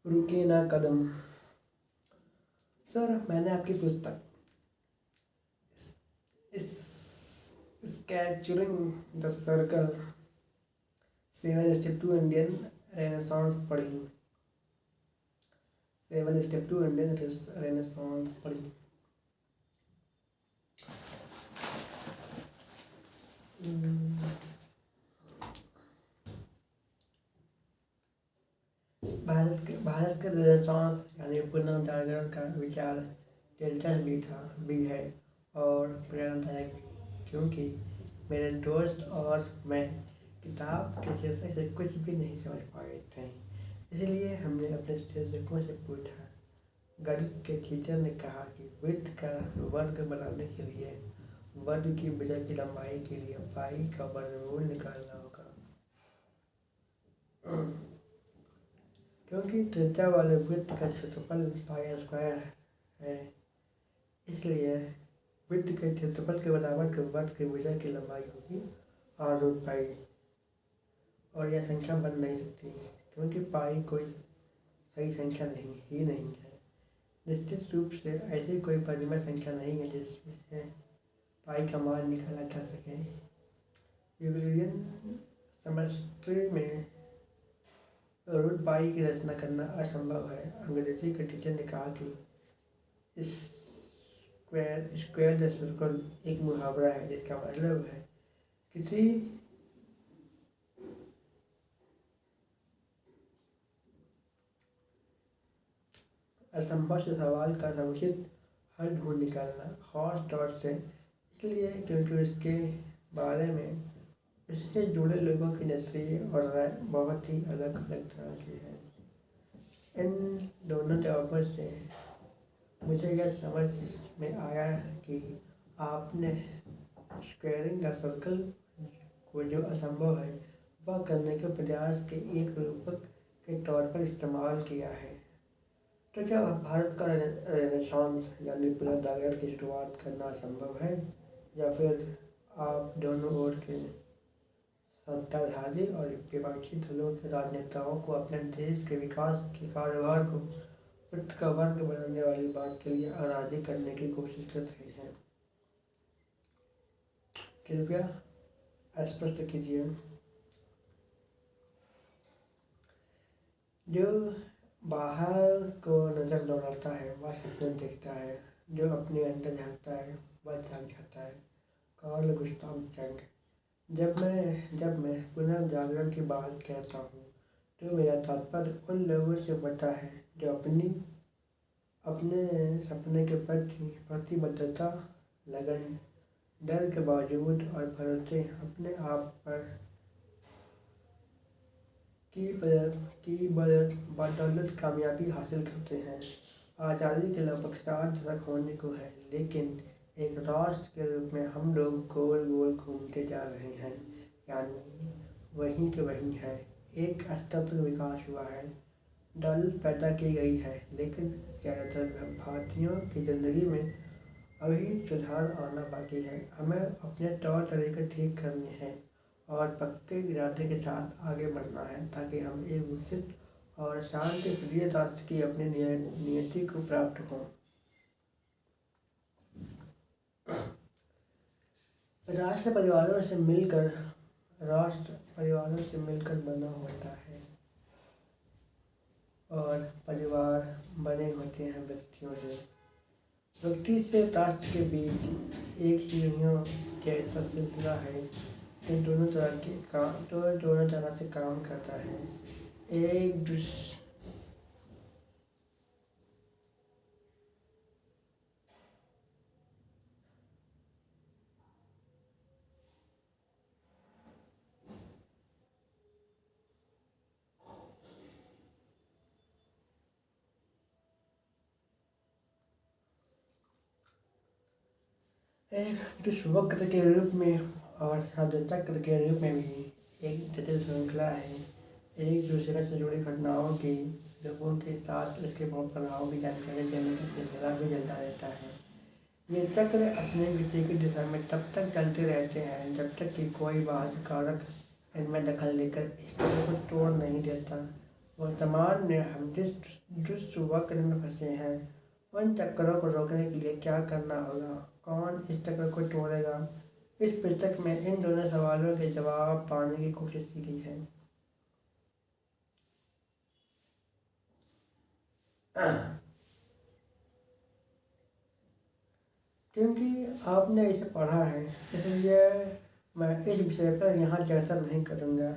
रुके ना कदम। सर, मैंने आपकी पुस्तक इस squaring the circle 7 step to Indian renaissance पढ़ी। 7 स्टेप टू इंडियन रेनेसांस पढ़ी। भारत के रेनेसांस यानी पुनर्जागरण का विचार दिलचस्प भी है और प्रेरणादायक भी, क्योंकि मेरे दोस्त और मैं किताब के शीर्षक से कुछ भी नहीं समझ पाए थे। इसलिए हमने अपने शिक्षकों से पूछा। गणित के टीचर ने कहा कि वृत्त का वर्ग बनाने के लिए वर्ग की भुजा की लंबाई के लिए पाई का वर्गमूल निकालना होगा, क्योंकि त्रिज्या वाले वृत्त का क्षेत्रफल पाई स्क्वायर है। इसलिए वृत्त के क्षेत्रफल के बराबर के वर्ग की भुजा की लंबाई होगी r√पाई, और यह संख्या बन नहीं सकती क्योंकि पाई कोई सही संख्या नहीं है। निश्चित रूप से ऐसी कोई परिमेय संख्या नहीं है जिससे पाई का मान निकाला जा सके। यूक्लिडियन समष्टि में √पाई की रचना करना असंभव है। अंग्रेजी के टीचर ने कहा कि स्क्वायर द सर्कल एक मुहावरा है जिसका मतलब है किसी असंभव से सवाल का समुचित हल ढूंढ निकालना, खास तौर से इसलिए क्योंकि उसके बारे में इससे जुड़े लोगों की नजरिए और राय बहुत ही अलग अलग तरह की है। इन दोनों जवाबों से मुझे यह समझ में आया कि आपने स्क्वायरिंग द सर्कल को जो असंभव है वह करने के प्रयास के एक रूपक के तौर पर इस्तेमाल किया है। तो क्या भारत का रेनेसांस यानी पुनर्जागरण की शुरुआत करना असंभव है, या फिर आप दोनों ओर के सत्ताधारी और विपक्षी दलों के राजनेताओं को अपने देश के विकास के कारोबार को वृत्त का वर्ग बनाने वाली बात के लिए अराजी करने की कोशिश कर रहे हैं? कृपया स्पष्ट कीजिए। जो बाहर को नजर दौड़ाता है वह सपने देखता है, जो अपने अंदर झांकता है वह जाग जाता है। कार्ल गुस्ताव जंग। जब मैं पुनर्जागरण की बात कहता हूँ तो मेरा तात्पर्य उन लोगों से होता है जो अपने सपने के प्रति प्रतिबद्धता, लगन, डर के बावजूद और भरोसे अपने आप पर की बदौलत कामयाबी हासिल करते हैं। आज़ादी के लगभग 60 दशक होने को है, लेकिन एक राष्ट्र के रूप में हम लोग गोल गोल घूमते जा रहे हैं, यानी वहीं के वहीं है। एक स्तर पर विकास हुआ है, दौलत पैदा की गई है, लेकिन ज़्यादातर भारतीयों की ज़िंदगी में अभी सुधार आना बाकी है। हमें अपने तौर तरीके ठीक करने हैं और पक्के इरादे के साथ आगे बढ़ना है ताकि हम एक विकसित और शांति प्रिय राष्ट्र की अपनी नियति को प्राप्त हों। राष्ट्र परिवारों से मिलकर बना होता है और परिवार बने होते हैं व्यक्तियों से। व्यक्ति से राष्ट्र के बीच एक सीढ़ियों जैसा सिलसिला है जो दोनों तरह से काम करता है। एक विश्ववक्र के रूप में और चक्र के रूप में भी एक जटिल श्रृंखला है। एक दूसरे से जुड़ी घटनाओं की लोगों के साथ उसके प्रभाव की जानकारी देने का सिलसिला भी चलता रहता है। ये चक्र अपने गति की दिशा में तब तक चलते रहते हैं जब तक कि कोई बाहरी कारक इनमें दखल लेकर इस चक्र को तोड़ नहीं देता। वर्तमान में हम जिस दुष्ट वक्र में फंसे हैं, उन चक्करों को रोकने के लिए क्या करना होगा, कौन इस चक्र को तोड़ेगा। इस पुस्तक में इन दोनों सवालों के जवाब पाने की कोशिश की गई है। क्योंकि आपने इसे पढ़ा है, इसलिए मैं इस विषय पर यहाँ चर्चा नहीं करूँगा।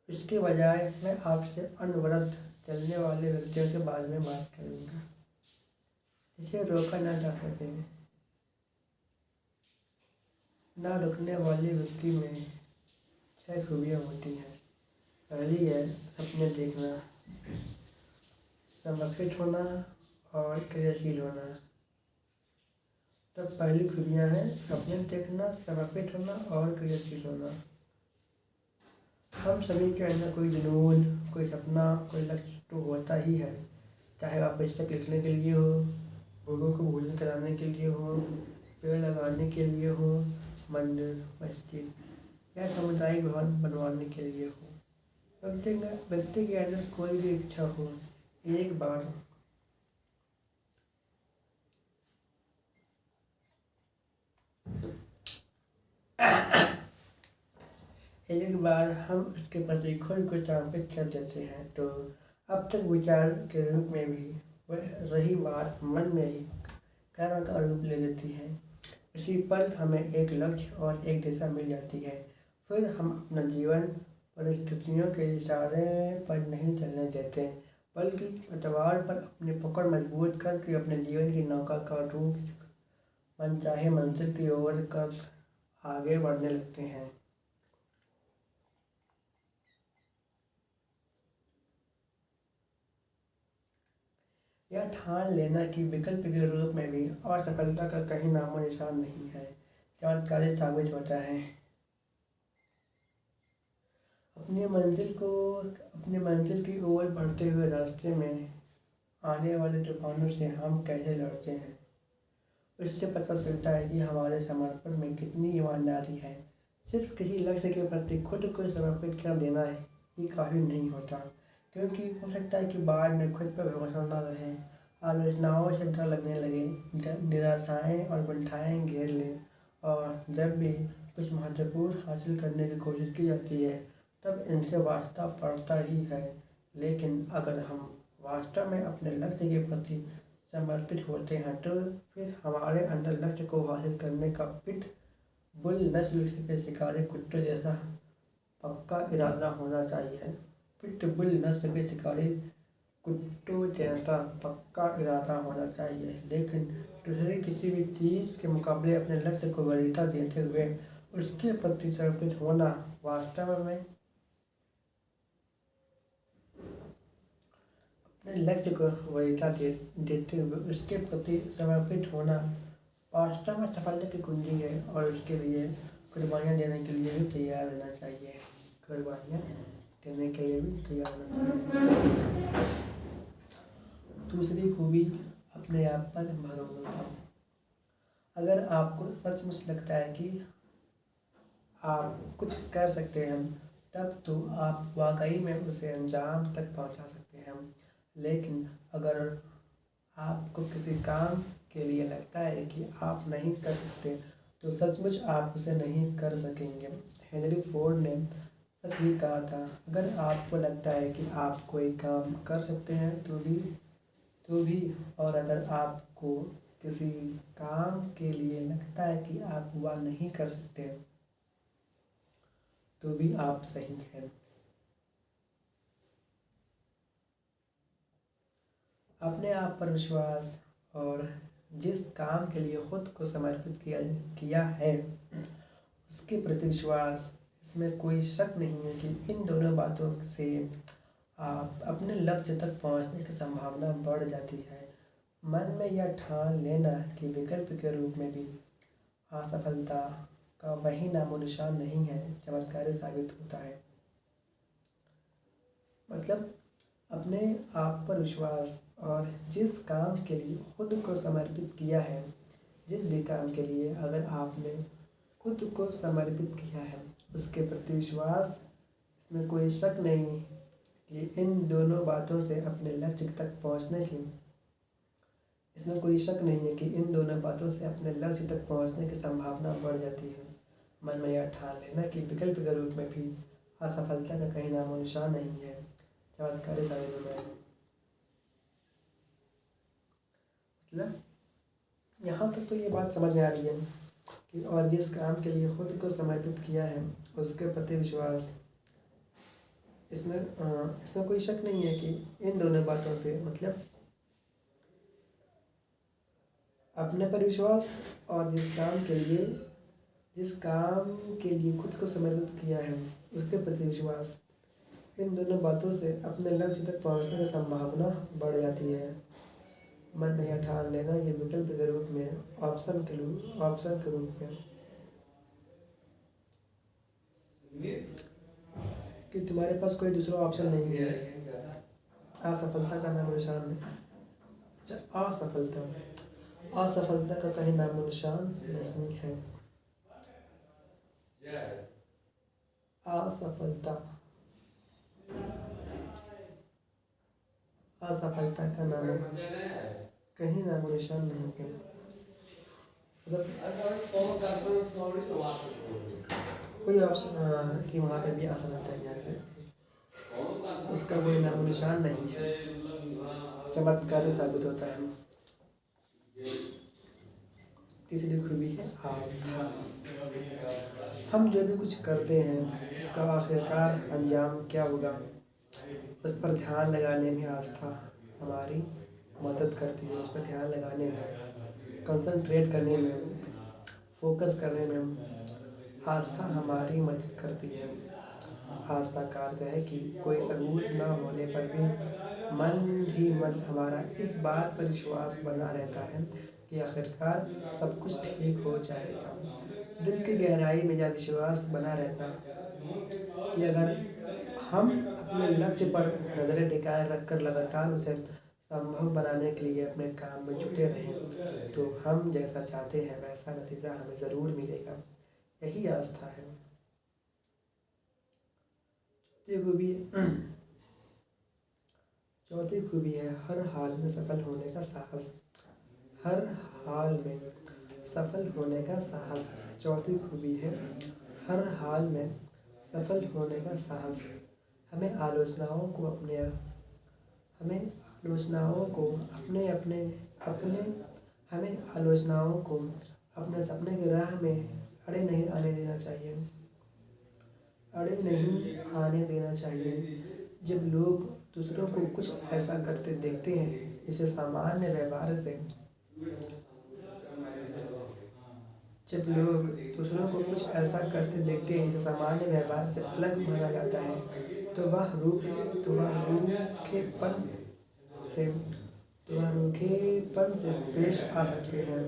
इसके बजाय मैं आपसे अनवरत चलने वाले व्यक्तियों के बारे में बात करूँगा, जिसे रोका ना जा सके। ना रुकने वाले व्यक्ति में 6 खूबियाँ होती हैं। पहली है सपने देखना, समर्पित होना और क्रियाशील होना। तो पहली खूबियाँ हैं सपने देखना, समर्पित होना और क्रियाशील होना। हम सभी के अंदर कोई जुनून, कोई सपना, कोई लक्ष्य तो होता ही है। चाहे आप पुस्तक लिखने के लिए हो, लोगों को भोजन कराने के लिए हो, पेड़ लगाने के लिए हो, मंदिर, मस्जिद या सामुदायिक भवन बनवाने के लिए हो। व्यक्ति के अंदर कोई भी इच्छा हो, एक बार हम उसके प्रति खुद को समर्पित कर देते हैं, तो अब तक विचार के रूप में भी वह रही बात मन में ही कर्म का रूप ले लेती है। इसी पल हमें एक लक्ष्य और एक दिशा मिल जाती है। फिर हम अपना जीवन परिस्थितियों के इशारे पर नहीं चलने देते, बल्कि पतवार पर अपनी पकड़ मजबूत करके अपने जीवन की नौका का रूप मनचाहे मंजिल की ओर कर आगे बढ़ने लगते हैं। यह ठान लेना कि विकल्प के रूप में भी असफलता का कहीं नामो निशान नहीं है, चमत्कारी साबित होता है। अपनी मंजिल की ओर बढ़ते हुए रास्ते में आने वाले तूफानों से हम कैसे लड़ते हैं, उससे पता चलता है कि हमारे समर्पण में कितनी ईमानदारी है। सिर्फ किसी लक्ष्य के प्रति खुद को समर्पित कर देना ही काफ़ी नहीं होता, क्योंकि हो सकता है कि बाद में खुद पर भरोसा न रहे, आलोचनाओं से डर लगने लगे, निराशाएं और कुंठाएं घेर लें, और जब भी कुछ महत्वपूर्ण हासिल करने की कोशिश की जाती है तब इनसे वास्ता पड़ता ही है। लेकिन अगर हम वास्तव में अपने लक्ष्य के प्रति समर्पित होते हैं, तो फिर हमारे अंदर लक्ष्य को हासिल करने का पिट बुल नस्ल के शिकारी कुत्ते जैसा पक्का इरादा होना चाहिए। पिटबुल नस्ल के शिकारी कुत्तों जैसा पक्का इरादा होना चाहिए, लेकिन दूसरी किसी भी चीज़ के मुकाबले अपने लक्ष्य को वरीयता देते हुए उसके प्रति समर्पित होना वास्तव में अपने लक्ष्य को वरीयता देते हुए उसके प्रति समर्पित होना वास्तव में सफलता की कुंजी है, और उसके लिए कुर्बानियाँ देने के लिए भी तैयार रहना चाहिए। कुर्बानियाँ देने के लिए भी तैयार रहना चाहिए। दूसरी खूबी अपने आप पर भरोसा। अगर आपको सचमुच लगता है कि आप कुछ कर सकते हैं, तब तो आप वाकई में उसे अंजाम तक पहुंचा सकते हैं। लेकिन अगर आपको किसी काम के लिए लगता है कि आप नहीं कर सकते, तो सचमुच आप उसे नहीं कर सकेंगे। हेनरी फोर्ड ने सच ही कहा था, अगर आपको लगता है कि आप कोई काम कर सकते हैं तो भी और अगर आपको किसी काम के लिए लगता है कि आप वह नहीं कर सकते, तो भी आप सही हैं। अपने आप पर विश्वास और जिस काम के लिए खुद को समर्पित किया है उसके प्रति विश्वास, इसमें कोई शक नहीं है कि इन दोनों बातों से आप अपने लक्ष्य तक पहुंचने की संभावना बढ़ जाती है। मन में यह ठान लेना कि विकल्प के रूप में भी असफलता का वही नामो निशान नहीं है, चमत्कारी साबित होता है। मतलब अपने आप पर विश्वास और जिस काम के लिए खुद को समर्पित किया है, जिस भी काम के लिए अगर आपने खुद को समर्पित किया है उसके प्रति विश्वास, इसमें कोई शक नहीं कि इन दोनों बातों से अपने लक्ष्य तक पहुंचने की, इसमें कोई शक नहीं है कि इन दोनों बातों से अपने लक्ष्य तक पहुंचने की संभावना बढ़ जाती है। मन में यह ठान लेना कि विकल्प के रूप में भी असफलता का कहीं नामो निशान नहीं है। चमत्कारी साबित होना है। मतलब यहाँ तक तो ये बात समझ में आ रही है कि और जिस काम के लिए खुद को समर्पित किया है उसके प्रति विश्वास, इसमें कोई शक नहीं है कि इन दोनों बातों से मतलब अपने पर विश्वास और जिस काम के लिए खुद को समर्पित किया है उसके प्रति विश्वास, इन दोनों बातों से अपने लक्ष्य तक पहुंचने की संभावना बढ़ जाती है। मन में यह ठान लेना ये विकल्प के रूप में ऑप्शन के रूप में कि तुम्हारे पास कोई दूसरा ऑप्शन नहीं है। असफलता का नामो निशान नहीं। असफलता का कहीं नामो निशान नहीं है। असफलता का कहीं नामो निशान नहीं है। मतलब कोई ऑप्शन कि वहाँ पे भी असफलता ज्ञान उसका कोई नामो निशान नहीं है। चमत्कारी साबित होता है। तीसरी खूबी है आस्था। हम जो भी कुछ करते हैं उसका आखिरकार अंजाम क्या होगा, उस पर ध्यान लगाने में आस्था हमारी मदद करती है। उस पर ध्यान लगाने में, कंसंट्रेट करने में, फोकस करने में आस्था हमारी मदद करती है। आस्था का अर्थ है कि कोई सबूत न होने पर भी मन ही मन हमारा इस बात पर विश्वास बना रहता है कि आखिरकार सब कुछ ठीक हो जाएगा। दिल की गहराई में यह विश्वास बना रहता कि अगर हम अपने लक्ष्य पर नज़रें टिकाए रखकर लगातार उसे संभव बनाने के लिए अपने काम में जुटे रहें तो हम जैसा चाहते हैं वैसा नतीजा हमें ज़रूर मिलेगा। यही आस्था है। चौथी खूबी है हर हाल में सफल होने का साहस। हर हाल में सफल होने का साहस चौथी खूबी है। हर हाल में सफल होने का साहस। हमें आलोचनाओं को अपने हमें आलोचनाओं को अपने सपने की राह में अड़े नहीं आने देना चाहिए। जब लोग दूसरों को कुछ ऐसा करते देखते हैं जिसे सामान्य व्यवहार से अलग माना जाता है तो वह रूखेपन से पेश आ सकते हैं।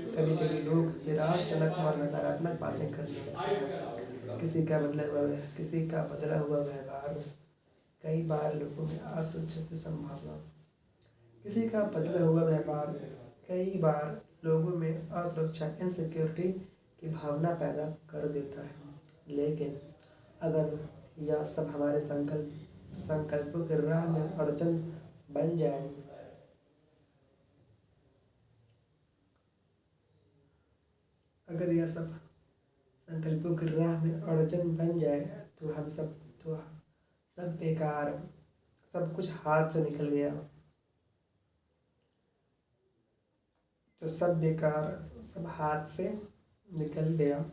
कभी कभी लोग निराशजनक और नकारात्मक बातें करने लगते हैं। किसी का बदला हुआ व्यवहार कई बार लोगों में असुरक्षा की संभावना किसी का बदला हुआ व्यवहार कई बार लोगों में असुरक्षा इनसिक्योरिटी की भावना पैदा कर देता है। लेकिन अगर यह सब हमारे संकल्पों की राह में अड़चन बन जाए तो हम सब बेकार, सब कुछ हाथ से निकल गया। सब हाथ से निकल गया।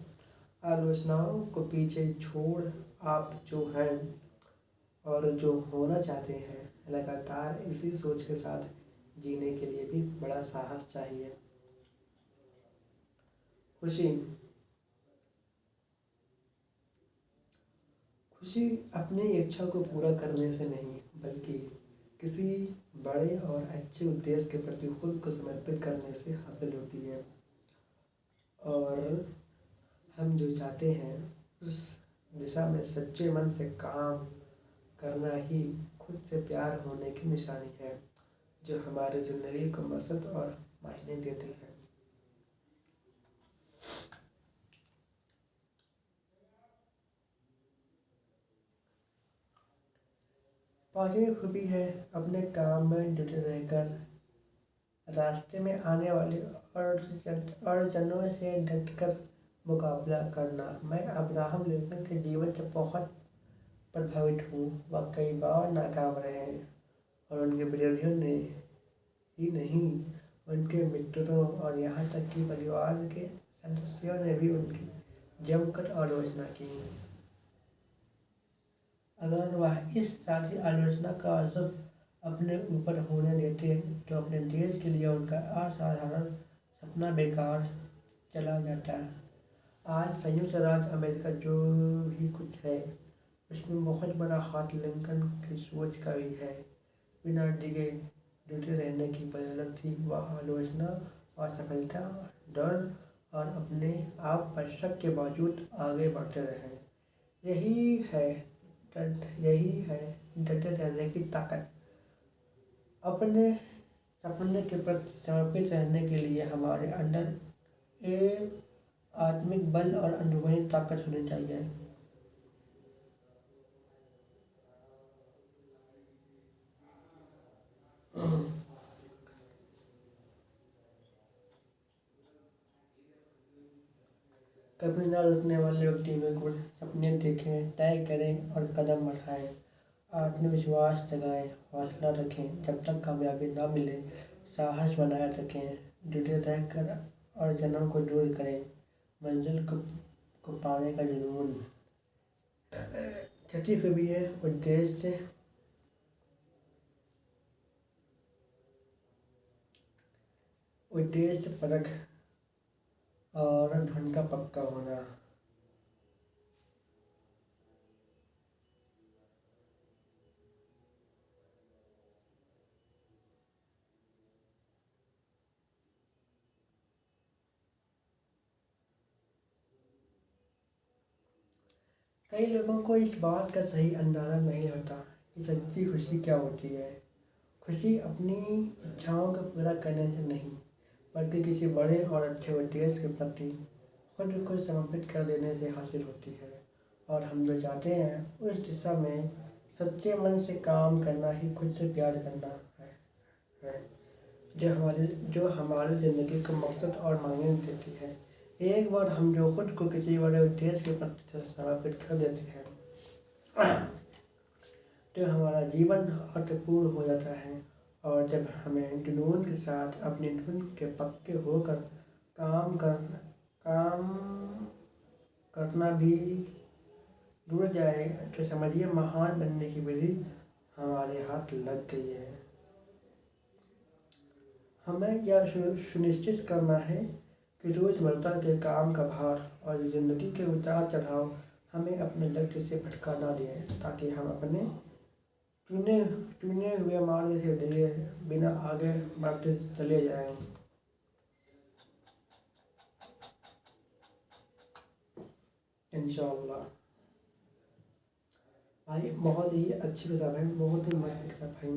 आलोचनाओं को पीछे छोड़ आप जो हैं और जो होना चाहते हैं लगातार इसी सोच के साथ जीने के लिए भी बड़ा साहस चाहिए। खुशी अपनी इच्छा को पूरा करने से नहीं बल्कि किसी बड़े और अच्छे उद्देश्य के प्रति खुद को समर्पित करने से हासिल होती है। और हम जो चाहते हैं उस दिशा में सच्चे मन से काम करना ही खुद से प्यार होने की निशानी है जो हमारे ज़िंदगी को मकसद और मायने देती है। पाँचवीं खूबी है अपने काम में जुटे रहकर रास्ते में आने वाले अड़चनों से डटकर मुकाबला करना। मैं अब्राहम लिंकन के जीवन से बहुत प्रभावित हूँ। वह कई बार नाकाम रहे और उनके विरोधियों ने ही नहीं, उनके मित्रों और यहाँ तक कि परिवार के सदस्यों ने भी उनकी जमकर आलोचना की। अगर वह इस सारी आलोचना का असर अपने ऊपर होने देते तो अपने देश के लिए उनका असाधारण सपना बेकार चला जाता। आज संयुक्त राज्य अमेरिका जो भी कुछ है उसमें बहुत बड़ा हाथ लिंकन की सोच का भी है। बिना डिगे जुटे रहने की बदौलत थी वह आलोचना, असफलता, डर और अपने आप पर शक के बावजूद आगे बढ़ते रहे। यही है डटे रहने की ताकत। अपने सपने के प्रति समर्पित रहने के लिए हमारे अंदर एक आत्मिक बल और अनुभवी ताकत होनी चाहिए। कभी न रुकने वाले व्यक्ति में गुण सपने देखें, तय करें और कदम बढ़ाएं। आत्मविश्वास जगाएं, हौसला रखें। जब तक कामयाबी ना मिले साहस बनाए रखें। जुटे रहकर अड़चनों को दूर करें। मंजिल को पाने का जुनून। छठी खूबी है उद्देश्य परक और धन का पक्का होना। कई लोगों को इस बात का सही अंदाजा नहीं होता कि सच्ची खुशी क्या होती है। खुशी अपनी इच्छाओं को पूरा करने से नहीं बल्कि किसी बड़े और अच्छे उद्देश्य के प्रति खुद को समर्पित कर देने से हासिल होती है। और हम जो चाहते हैं उस दिशा में सच्चे मन से काम करना ही खुद से प्यार करना है जो हमारी ज़िंदगी को मकसद और मायने देती है। एक बार हम जो खुद को किसी बड़े उद्देश्य के प्रति समर्पित कर देते हैं तो हमारा जीवन अर्थपूर्ण हो जाता है। और जब हमें जुनून के साथ अपनी धुन के पक्के होकर काम करना भी जुड़ जाए तो समझिए महान बनने की विधि हमारे हाथ लग गई है। हमें यह सुनिश्चित करना है कि रोज़मर्रा के काम का भार और ज़िंदगी के उतार चढ़ाव हमें अपने लक्ष्य से भटका ना दें, ताकि हम अपने चुने हुए मार्ग से लिए बिना आगे बढ़ते चले जाएं। इंशाअल्लाह। भाई बहुत ही अच्छी किताब है, बहुत ही मस्त किताब है।